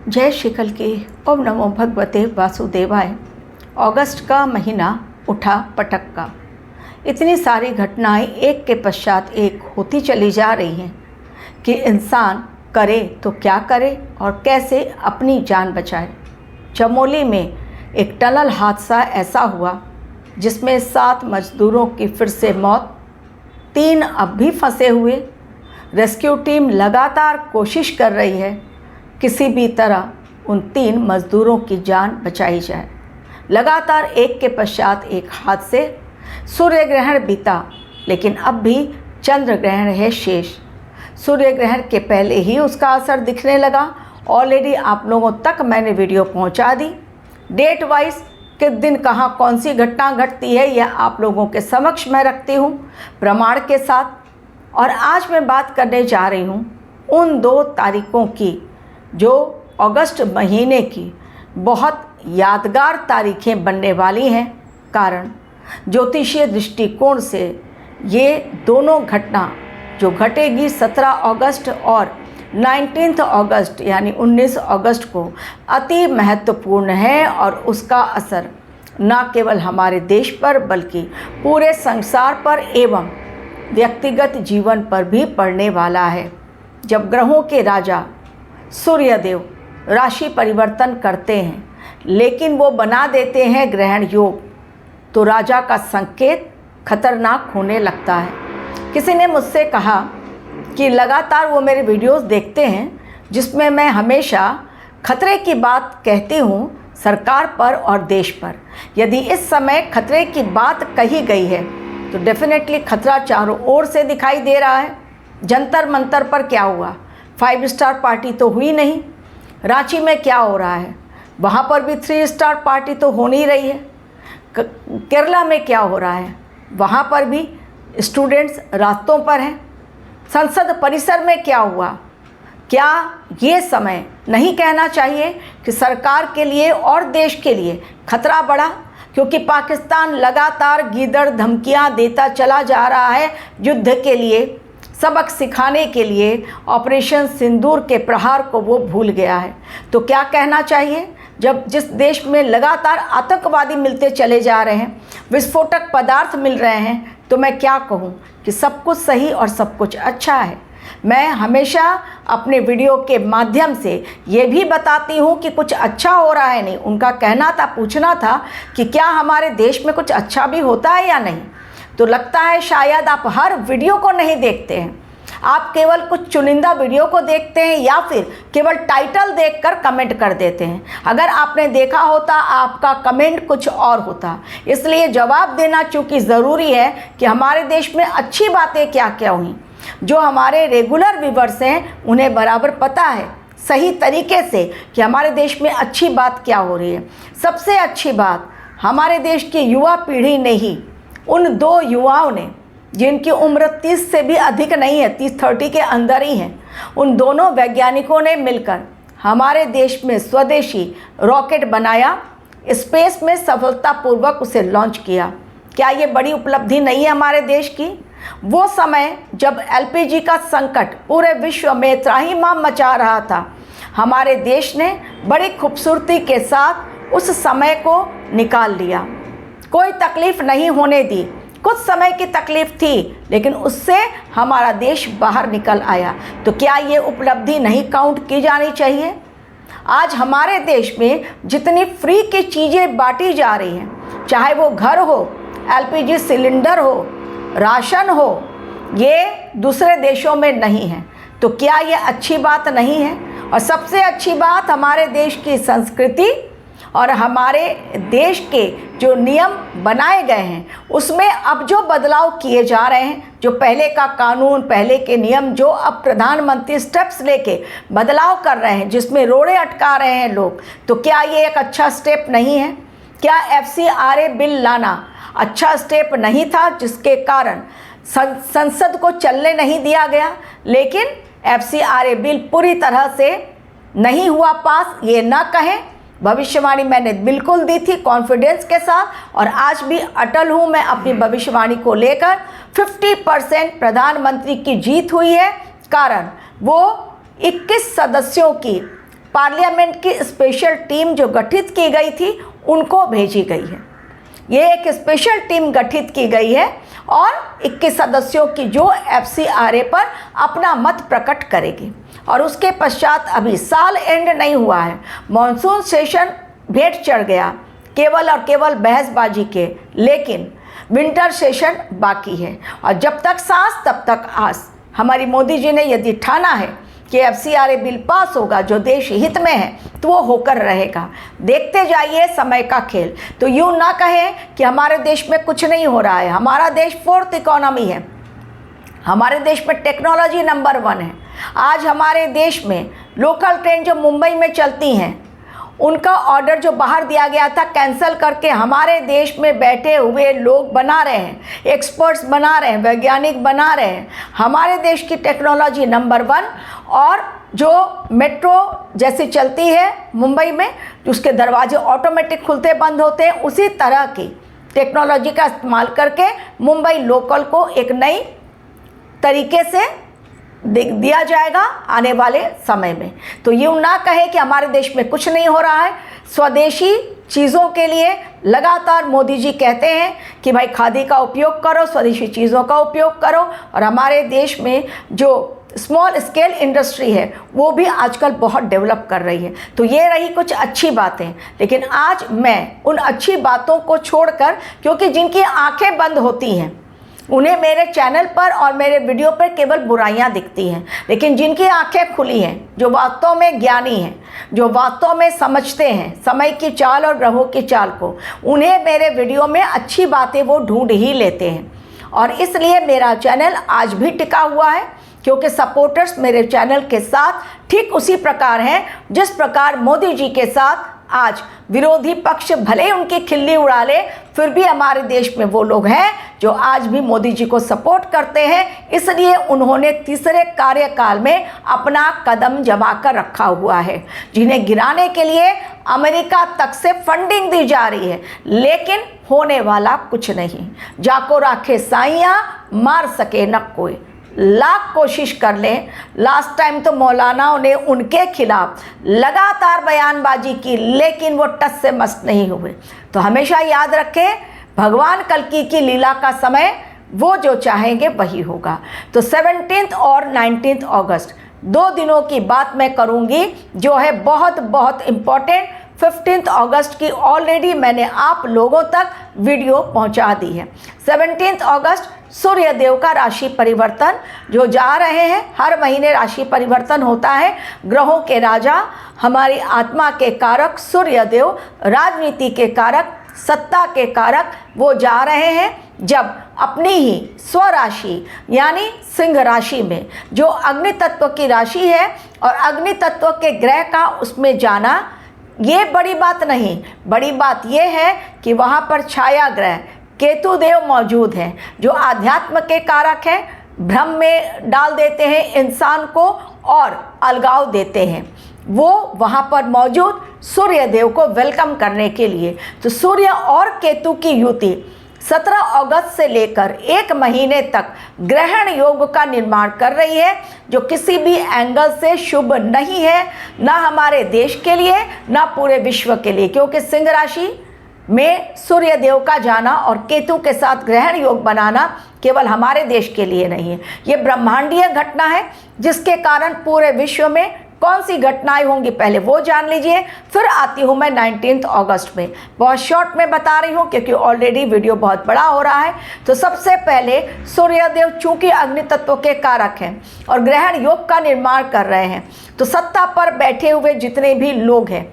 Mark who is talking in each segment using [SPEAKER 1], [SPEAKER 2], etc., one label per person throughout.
[SPEAKER 1] जय श्री कल की। ओम नमो भगवते वासुदेवाय। अगस्त का महीना उठा पटक्का। इतनी सारी घटनाएं एक के पश्चात एक होती चली जा रही हैं कि इंसान करे तो क्या करे और कैसे अपनी जान बचाए। चमोली में एक टनल हादसा ऐसा हुआ जिसमें 7 मजदूरों की फिर से मौत, 3 अब भी फंसे हुए। रेस्क्यू टीम लगातार कोशिश कर रही है किसी भी तरह उन 3 मजदूरों की जान बचाई जाए। लगातार एक के पश्चात एक हादसे। सूर्य ग्रहण बीता लेकिन अब भी चंद्र ग्रहण है शेष। सूर्य ग्रहण के पहले ही उसका असर दिखने लगा। ऑलरेडी आप लोगों तक मैंने वीडियो पहुंचा दी। डेट वाइज किस दिन कहाँ कौन सी घटना घटती है यह आप लोगों के समक्ष मैं रखती हूँ प्रमाण के साथ। और आज मैं बात करने जा रही हूँ उन 2 तारीखों की जो अगस्त महीने की बहुत यादगार तारीखें बनने वाली हैं। कारण ज्योतिषीय दृष्टिकोण से ये दोनों घटना जो घटेगी 17 अगस्त और 19 अगस्त यानी 19 अगस्त को अति महत्वपूर्ण है और उसका असर न केवल हमारे देश पर बल्कि पूरे संसार पर एवं व्यक्तिगत जीवन पर भी पड़ने वाला है। जब ग्रहों के राजा सूर्यदेव राशि परिवर्तन करते हैं लेकिन वो बना देते हैं ग्रहण योग, तो राजा का संकेत खतरनाक होने लगता है। किसी ने मुझसे कहा कि लगातार वो मेरे वीडियोस देखते हैं जिसमें मैं हमेशा खतरे की बात कहती हूँ सरकार पर और देश पर। यदि इस समय खतरे की बात कही गई है तो डेफिनेटली खतरा चारों ओर से दिखाई दे रहा है। जंतर मंतर पर क्या हुआ? 5 स्टार पार्टी तो हुई नहीं। रांची में क्या हो रहा है? वहाँ पर भी 3 स्टार पार्टी तो हो नहीं रही है। केरला में क्या हो रहा है? वहाँ पर भी स्टूडेंट्स रास्तों पर हैं। संसद परिसर में क्या हुआ? क्या ये समय नहीं कहना चाहिए कि सरकार के लिए और देश के लिए खतरा बढ़ा? क्योंकि पाकिस्तान लगातार गीदड़ धमकियां देता चला जा रहा है युद्ध के लिए, सबक सिखाने के लिए। ऑपरेशन सिंदूर के प्रहार को वो भूल गया है। तो क्या कहना चाहिए जब जिस देश में लगातार आतंकवादी मिलते चले जा रहे हैं, विस्फोटक पदार्थ मिल रहे हैं, तो मैं क्या कहूँ कि सब कुछ सही और सब कुछ अच्छा है। मैं हमेशा अपने वीडियो के माध्यम से ये भी बताती हूँ कि कुछ अच्छा हो रहा है नहीं। उनका कहना था, पूछना था कि क्या हमारे देश में कुछ अच्छा भी होता है या नहीं। तो लगता है शायद आप हर वीडियो को नहीं देखते हैं, आप केवल कुछ चुनिंदा वीडियो को देखते हैं या फिर केवल टाइटल देखकर कमेंट कर देते हैं। अगर आपने देखा होता आपका कमेंट कुछ और होता। इसलिए जवाब देना चूँकि ज़रूरी है कि हमारे देश में अच्छी बातें क्या क्या हुई। जो हमारे रेगुलर व्यूवर्स हैं उन्हें बराबर पता है सही तरीके से कि हमारे देश में अच्छी बात क्या हो रही है। सबसे अच्छी बात हमारे देश की युवा पीढ़ी ने ही, उन 2 युवाओं ने जिनकी उम्र 30 से भी अधिक नहीं है, 30-30 के अंदर ही हैं, उन दोनों वैज्ञानिकों ने मिलकर हमारे देश में स्वदेशी रॉकेट बनाया, स्पेस में सफलतापूर्वक उसे लॉन्च किया। क्या ये बड़ी उपलब्धि नहीं है हमारे देश की? वो समय जब एलपीजी का संकट पूरे विश्व में त्राहिमाम मचा रहा था, हमारे देश ने बड़ी खूबसूरती के साथ उस समय को निकाल लिया। कोई तकलीफ़ नहीं होने दी। कुछ समय की तकलीफ़ थी लेकिन उससे हमारा देश बाहर निकल आया। तो क्या ये उपलब्धि नहीं काउंट की जानी चाहिए? आज हमारे देश में जितनी फ्री की चीज़ें बांटी जा रही हैं, चाहे वो घर हो, एलपीजी सिलेंडर हो, राशन हो, ये दूसरे देशों में नहीं है। तो क्या ये अच्छी बात नहीं है? और सबसे अच्छी बात हमारे देश की संस्कृति और हमारे देश के जो नियम बनाए गए हैं उसमें अब जो बदलाव किए जा रहे हैं, जो पहले का कानून, पहले के नियम जो अब प्रधानमंत्री स्टेप्स लेके बदलाव कर रहे हैं, जिसमें रोड़े अटका रहे हैं लोग, तो क्या ये एक अच्छा स्टेप नहीं है? क्या FCRA बिल लाना अच्छा स्टेप नहीं था जिसके कारण संसद को चलने नहीं दिया गया? लेकिन FCRA बिल पूरी तरह से नहीं हुआ पास, ये ना कहें। भविष्यवाणी मैंने बिल्कुल दी थी कॉन्फिडेंस के साथ, और आज भी अटल हूँ मैं अपनी भविष्यवाणी को लेकर। 50% प्रधानमंत्री की जीत हुई है। कारण वो 21 सदस्यों की पार्लियामेंट की स्पेशल टीम जो गठित की गई थी उनको भेजी गई है। ये एक स्पेशल टीम गठित की गई है और 21 सदस्यों की जो FCRA पर अपना मत प्रकट करेगी। और उसके पश्चात अभी साल एंड नहीं हुआ है, मॉनसून सेशन भेंट चढ़ गया केवल और केवल बहसबाजी के, लेकिन विंटर सेशन बाकी है। और जब तक सांस तब तक आस। हमारी मोदी जी ने यदि ठाना है कि FCRA बिल पास होगा जो देश हित में है तो वो होकर रहेगा। देखते जाइए समय का खेल। तो यूँ ना कहें कि हमारे देश में कुछ नहीं हो रहा है। हमारा देश 4th इकोनॉमी है, हमारे देश में टेक्नोलॉजी नंबर 1 है। आज हमारे देश में लोकल ट्रेन जो मुंबई में चलती हैं उनका ऑर्डर जो बाहर दिया गया था कैंसिल करके हमारे देश में बैठे हुए लोग बना रहे हैं, एक्सपर्ट्स बना रहे हैं, वैज्ञानिक बना रहे हैं। हमारे देश की टेक्नोलॉजी नंबर 1। और जो मेट्रो जैसी चलती है मुंबई में, उसके दरवाजे ऑटोमेटिक खुलते बंद होते हैं, उसी तरह की टेक्नोलॉजी का इस्तेमाल करके मुंबई लोकल को एक नई तरीके से दिया जाएगा आने वाले समय में। तो यूँ ना कहे कि हमारे देश में कुछ नहीं हो रहा है। स्वदेशी चीज़ों के लिए लगातार मोदी जी कहते हैं कि भाई खादी का उपयोग करो, स्वदेशी चीज़ों का उपयोग करो। और हमारे देश में जो स्मॉल स्केल इंडस्ट्री है वो भी आजकल बहुत डेवलप कर रही है। तो ये रही कुछ अच्छी बातें। लेकिन आज मैं उन अच्छी बातों को छोड़कर, क्योंकि जिनकी आंखें बंद होती हैं उन्हें मेरे चैनल पर और मेरे वीडियो पर केवल बुराइयां दिखती हैं, लेकिन जिनकी आंखें खुली हैं, जो वास्तव में ज्ञानी हैं, जो वास्तव में समझते हैं समय की चाल और ग्रहों की चाल को, उन्हें मेरे वीडियो में अच्छी बातें वो ढूंढ ही लेते हैं। और इसलिए मेरा चैनल आज भी टिका हुआ है, क्योंकि सपोर्टर्स मेरे चैनल के साथ ठीक उसी प्रकार हैं जिस प्रकार मोदी जी के साथ आज विरोधी पक्ष भले उनकी खिल्ली उड़ा ले, फिर भी हमारे देश में वो लोग हैं जो आज भी मोदी जी को सपोर्ट करते हैं। इसलिए उन्होंने तीसरे कार्यकाल में अपना कदम जमा कर रखा हुआ है, जिन्हें गिराने के लिए अमेरिका तक से फंडिंग दी जा रही है, लेकिन होने वाला कुछ नहीं। जाको राखे साइयाँ, मार सके न कोई। लाख कोशिश कर लें। लास्ट टाइम तो मौलानाओं ने उनके खिलाफ लगातार बयानबाजी की, लेकिन वो टस से मस नहीं हुए। तो हमेशा याद रखें, भगवान कल्कि की लीला का समय वो जो चाहेंगे वही होगा। तो 17 और 19 अगस्त 2 दिनों की बात मैं करूंगी जो है बहुत बहुत इम्पॉर्टेंट। 15 अगस्त की ऑलरेडी मैंने आप लोगों तक वीडियो पहुंचा दी है। 17 अगस्त सूर्य देव का राशि परिवर्तन जो जा रहे हैं। हर महीने राशि परिवर्तन होता है। ग्रहों के राजा, हमारी आत्मा के कारक सूर्य देव, राजनीति के कारक, सत्ता के कारक, वो जा रहे हैं जब अपनी ही स्वराशि यानी सिंह राशि में, जो अग्नि तत्व की राशि है, और अग्नि तत्व के ग्रह का उसमें जाना ये बड़ी बात नहीं। बड़ी बात ये है कि वहाँ पर छाया ग्रह केतु देव मौजूद हैं, जो आध्यात्म के कारक हैं, भ्रम में डाल देते हैं इंसान को और अलगाव देते हैं। वो वहाँ पर मौजूद सूर्य देव को वेलकम करने के लिए। तो सूर्य और केतु की युति 17 अगस्त से लेकर 1 महीने तक ग्रहण योग का निर्माण कर रही है, जो किसी भी एंगल से शुभ नहीं है, ना हमारे देश के लिए ना पूरे विश्व के लिए, क्योंकि सिंह राशि में सूर्य देव का जाना और केतु के साथ ग्रहण योग बनाना केवल हमारे देश के लिए नहीं है, ये ब्रह्मांडीय घटना है, जिसके कारण पूरे विश्व में कौन सी घटनाएं होंगी पहले वो जान लीजिए। फिर आती हूँ मैं 19 अगस्त में। बहुत शॉर्ट में बता रही हूँ क्योंकि ऑलरेडी वीडियो बहुत बड़ा हो रहा है। तो सबसे पहले सूर्यदेव चूंकि अग्नि तत्व के कारक हैं और ग्रहण योग का निर्माण कर रहे हैं, तो सत्ता पर बैठे हुए जितने भी लोग हैं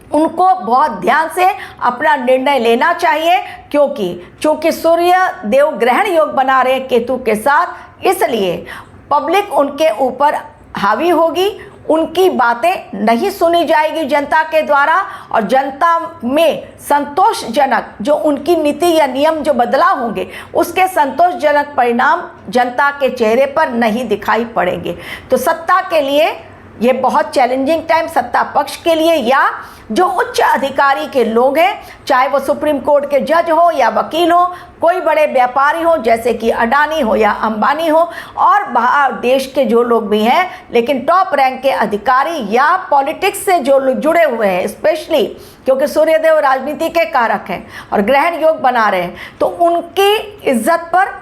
[SPEAKER 1] उनको बहुत ध्यान से अपना निर्णय लेना चाहिए, क्योंकि सूर्य देव ग्रहण योग बना रहे हैं केतु के साथ, इसलिए पब्लिक उनके ऊपर हावी होगी, उनकी बातें नहीं सुनी जाएगी जनता के द्वारा, और जनता में संतोषजनक जो उनकी नीति या नियम जो बदलाव होंगे उसके संतोषजनक परिणाम जनता के चेहरे पर नहीं दिखाई पड़ेंगे। तो सत्ता के लिए ये बहुत चैलेंजिंग टाइम सत्ता पक्ष के लिए या जो उच्च अधिकारी के लोग हैं, चाहे वो सुप्रीम कोर्ट के जज हो या वकील हो, कोई बड़े व्यापारी हो जैसे कि अडानी हो या अंबानी हो, और बाहर देश के जो लोग भी हैं लेकिन टॉप रैंक के अधिकारी या पॉलिटिक्स से जो लोग जुड़े हुए हैं, स्पेशली क्योंकि सूर्यदेव राजनीति के कारक हैं और ग्रहण योग बना रहे हैं, तो उनकी इज्जत पर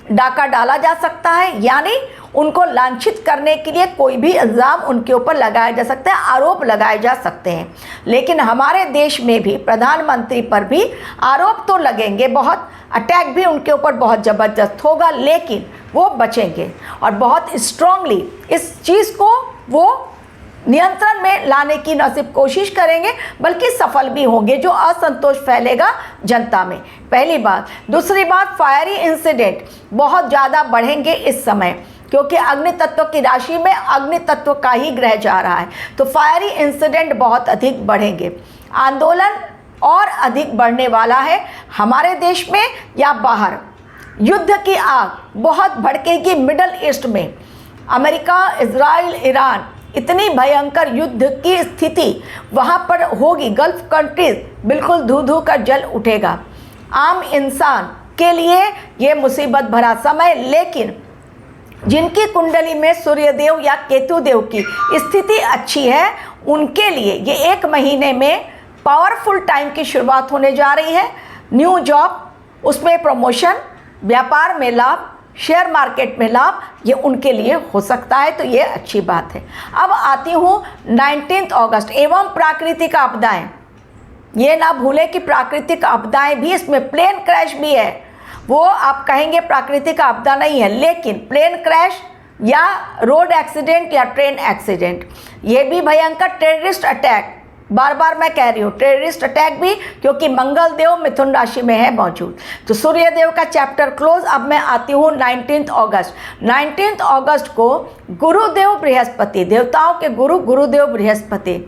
[SPEAKER 1] डाका डाला जा सकता है, यानी उनको लांछित करने के लिए कोई भी इल्ज़ाम उनके ऊपर लगाया जा सकता है, आरोप लगाए जा सकते हैं। लेकिन हमारे देश में भी प्रधानमंत्री पर भी आरोप तो लगेंगे, बहुत अटैक भी उनके ऊपर बहुत ज़बरदस्त होगा, लेकिन वो बचेंगे और बहुत स्ट्रांगली इस चीज़ को वो नियंत्रण में लाने की न सिर्फ कोशिश करेंगे बल्कि सफल भी होंगे, जो असंतोष फैलेगा जनता में, पहली बात। दूसरी बात, फायरी इंसिडेंट बहुत ज़्यादा बढ़ेंगे इस समय, क्योंकि अग्नि तत्व की राशि में अग्नि तत्व का ही ग्रह जा रहा है, तो फायरी इंसिडेंट बहुत अधिक बढ़ेंगे। आंदोलन और अधिक बढ़ने वाला है हमारे देश में या बाहर। युद्ध की आग बहुत भड़केगी मिडल ईस्ट में, अमेरिका, इजराइल, ईरान, इतनी भयंकर युद्ध की स्थिति वहाँ पर होगी। गल्फ कंट्रीज बिल्कुल धू धू कर जल उठेगा। आम इंसान के लिए ये मुसीबत भरा समय, लेकिन जिनकी कुंडली में सूर्यदेव या केतुदेव की स्थिति अच्छी है उनके लिए ये 1 महीने में पावरफुल टाइम की शुरुआत होने जा रही है। न्यू जॉब, उसमें प्रमोशन, व्यापार में लाभ, शेयर मार्केट में लाभ, ये उनके लिए हो सकता है, तो ये अच्छी बात है। अब आती हूँ 19 अगस्त एवं प्राकृतिक आपदाएं। ये ना भूलें कि प्राकृतिक आपदाएं भी, इसमें प्लेन क्रैश भी है। वो आप कहेंगे प्राकृतिक आपदा नहीं है, लेकिन प्लेन क्रैश या रोड एक्सीडेंट या ट्रेन एक्सीडेंट, ये भी भयंकर। टेररिस्ट अटैक, बार बार मैं कह रही हूँ टेररिस्ट अटैक भी, क्योंकि मंगल देव मिथुन राशि में है मौजूद। तो सूर्यदेव का चैप्टर क्लोज। अब मैं आती हूँ 19 अगस्त। 19 अगस्त को गुरुदेव बृहस्पति, देवताओं के गुरु गुरुदेव बृहस्पति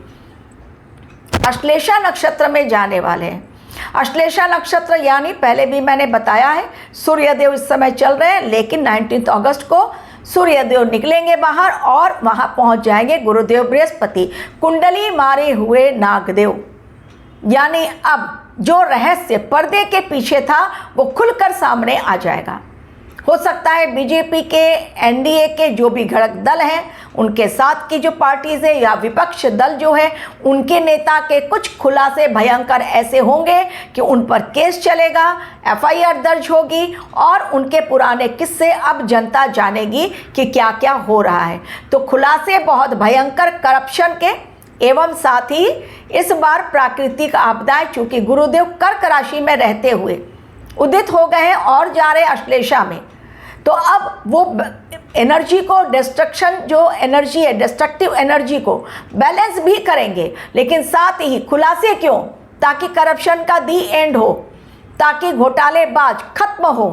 [SPEAKER 1] अश्लेषा नक्षत्र में जाने वाले हैं। अश्लेषा नक्षत्र यानी पहले भी मैंने बताया है, सूर्यदेव इस समय चल रहे हैं, लेकिन 19 अगस्त को सूर्यदेव निकलेंगे बाहर और वहां पहुंच जाएंगे गुरुदेव बृहस्पति, कुंडली मारे हुए नागदेव। यानी अब जो रहस्य पर्दे के पीछे था वो खुलकर सामने आ जाएगा। हो सकता है बीजेपी के, एनडीए के जो भी घटक दल हैं उनके साथ की जो पार्टीज है या विपक्ष दल जो है, उनके नेता के कुछ खुलासे भयंकर ऐसे होंगे कि उन पर केस चलेगा, एफआईआर दर्ज होगी और उनके पुराने किस्से अब जनता जानेगी कि क्या क्या हो रहा है। तो खुलासे बहुत भयंकर करप्शन के, एवं साथ ही इस बार प्राकृतिक आपदाएं, चूंकि गुरुदेव कर्क राशि में रहते हुए उदित हो गए हैं और जा रहे अश्लेषा में, तो अब वो एनर्जी को, डिस्ट्रक्शन जो एनर्जी है, डिस्ट्रक्टिव एनर्जी को बैलेंस भी करेंगे, लेकिन साथ ही खुलासे क्यों, ताकि करप्शन का दी एंड हो, ताकि घोटालेबाज खत्म हो,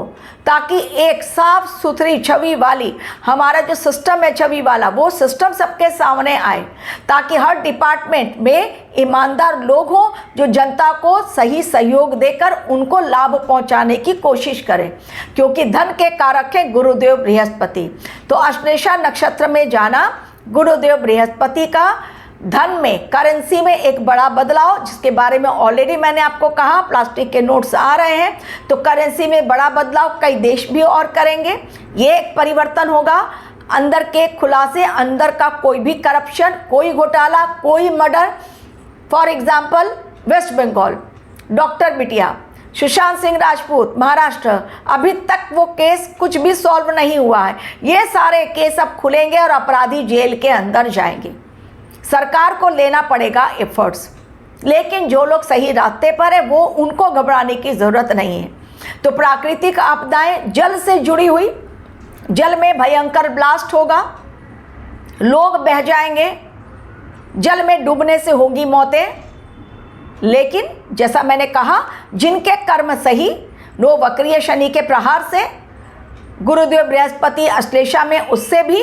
[SPEAKER 1] ताकि एक साफ सुथरी छवि वाली हमारा जो सिस्टम है, छवि वाला वो सिस्टम सबके सामने आए, ताकि हर डिपार्टमेंट में ईमानदार लोग हों जो जनता को सही सहयोग देकर उनको लाभ पहुंचाने की कोशिश करें, क्योंकि धन के कारक हैं गुरुदेव बृहस्पति। तो अश्लेषा नक्षत्र में जाना गुरुदेव बृहस्पति का धन में, करेंसी में एक बड़ा बदलाव, जिसके बारे में ऑलरेडी मैंने आपको कहा, प्लास्टिक के नोट्स आ रहे हैं, तो करेंसी में बड़ा बदलाव कई देश भी और करेंगे। ये एक परिवर्तन होगा, अंदर के खुलासे, अंदर का कोई भी करप्शन, कोई घोटाला, कोई मर्डर। For example West Bengal, doctor बिटिया, सुशांत सिंह राजपूत, महाराष्ट्र, अभी तक वो केस कुछ भी सॉल्व नहीं हुआ है। ये सारे केस अब खुलेंगे और अपराधी जेल के अंदर जाएंगे। सरकार को लेना पड़ेगा एफर्ट्स, लेकिन जो लोग सही रास्ते पर है वो, उनको घबराने की ज़रूरत नहीं है। तो प्राकृतिक आपदाएं जल से जुड़ी हुई, जल में भयंकर ब्लास्ट होगा, लोग बह जाएंगे, जल में डूबने से होगी मौतें। लेकिन जैसा मैंने कहा, जिनके कर्म सही, वो वक्रीय शनि के प्रहार से, गुरुदेव बृहस्पति अश्लेषा में उससे भी,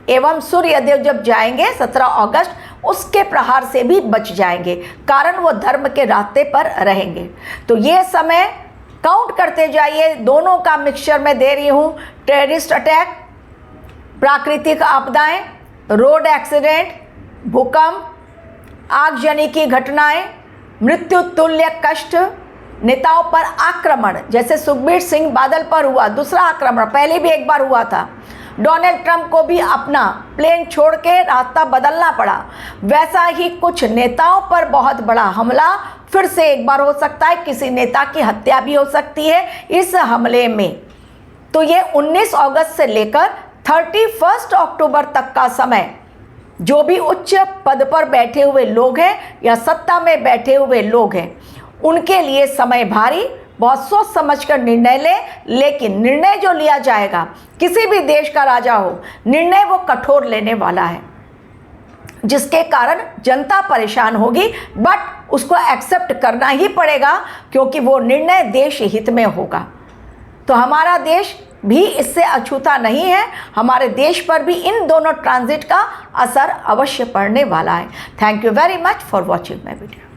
[SPEAKER 1] एवं सूर्यदेव जब जाएंगे 17 अगस्त, उसके प्रहार से भी बच जाएंगे, कारण वो धर्म के रास्ते पर रहेंगे। तो ये समय काउंट करते जाइए, दोनों का मिक्सचर मैं दे रही हूँ। टेररिस्ट अटैक, प्राकृतिक आपदाएं, रोड एक्सीडेंट, भूकंप, आगजनी की घटनाएं, मृत्यु तुल्य कष्ट, नेताओं पर आक्रमण, जैसे सुखबीर सिंह बादल पर हुआ दूसरा आक्रमण, पहले भी एक बार हुआ था। डोनाल्ड ट्रंप को भी अपना प्लेन छोड़ के रास्ता बदलना पड़ा। वैसा ही कुछ नेताओं पर बहुत बड़ा हमला फिर से एक बार हो सकता है, किसी नेता की हत्या भी हो सकती है इस हमले में। तो ये 19 अगस्त से लेकर 31 अक्टूबर तक का समय जो भी उच्च पद पर बैठे हुए लोग हैं या सत्ता में बैठे हुए लोग हैं, उनके लिए समय भारी, बहुत सोच समझ कर निर्णय लेकिन निर्णय जो लिया जाएगा, किसी भी देश का राजा हो, निर्णय वो कठोर लेने वाला है, जिसके कारण जनता परेशान होगी, बट उसको एक्सेप्ट करना ही पड़ेगा क्योंकि वो निर्णय देश हित में होगा। तो हमारा देश भी इससे अछूता नहीं है, हमारे देश पर भी इन दोनों ट्रांजिट का असर अवश्य पड़ने वाला है। Thank you very much for watching my video.